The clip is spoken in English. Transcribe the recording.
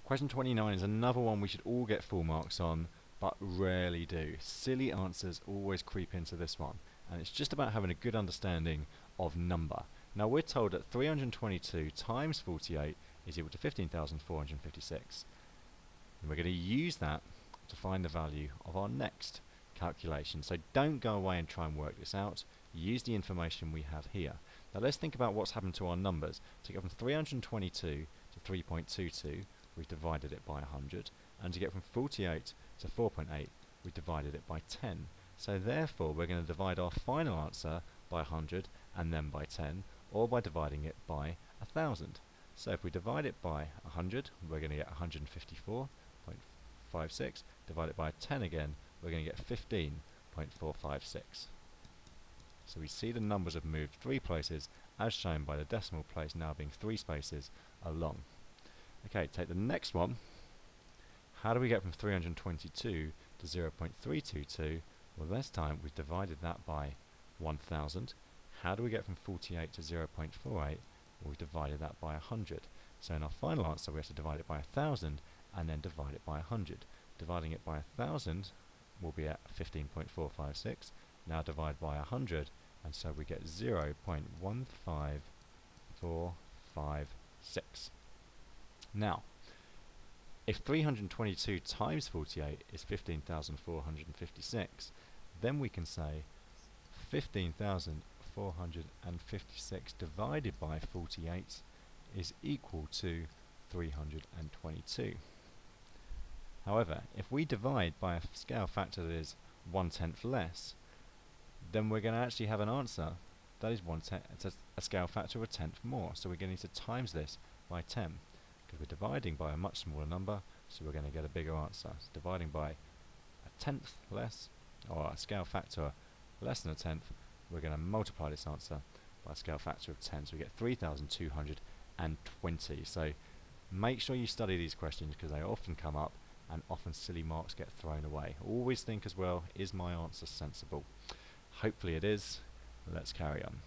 Question 29 is another one we should all get full marks on, but rarely do. Silly answers always creep into this one, and it's just about having a good understanding of number. Now we're told that 322 times 48 is equal to 15,456. And we're going to use that to find the value of our next calculation. So don't go away and try and work this out. Use the information we have here. Now let's think about what's happened to our numbers. To get from 322 to 3.22, we've divided it by 100. And to get from 48 to 4.8, we've divided it by 10. So therefore we're going to divide our final answer by 100 and then by 10, or by dividing it by 1000. So if we divide it by 100, we're going to get 154.56. Divide it by 10 again, we're going to get 15.456. So we see the numbers have moved 3 places, as shown by the decimal place now being 3 spaces along. Okay, take the next one. How do we get from 322 to 0.322? Well, this time we've divided that by 1000. How do we get from 48 to 0.48? Well, we've divided that by 100. So in our final answer we have to divide it by 1000 and then divide it by 100. Dividing it by 1000 will be at 15.456. Now divide by 100, and so we get 0.15456. Now, if 322 times 48 is 15,456, then we can say 15,456 divided by 48 is equal to 322. However, if we divide by a scale factor that is 1/10 less, then we're going to actually have an answer that is 1/10, it's a scale factor of a tenth more. So we're going to need to times this by 10, because we're dividing by a much smaller number, so we're going to get a bigger answer. So dividing by a tenth less, or a scale factor less than a tenth, we're going to multiply this answer by a scale factor of 10, so we get 3,220. So make sure you study these questions, because they often come up and often silly marks get thrown away. Always think as well, is my answer sensible? Hopefully it is. Let's carry on.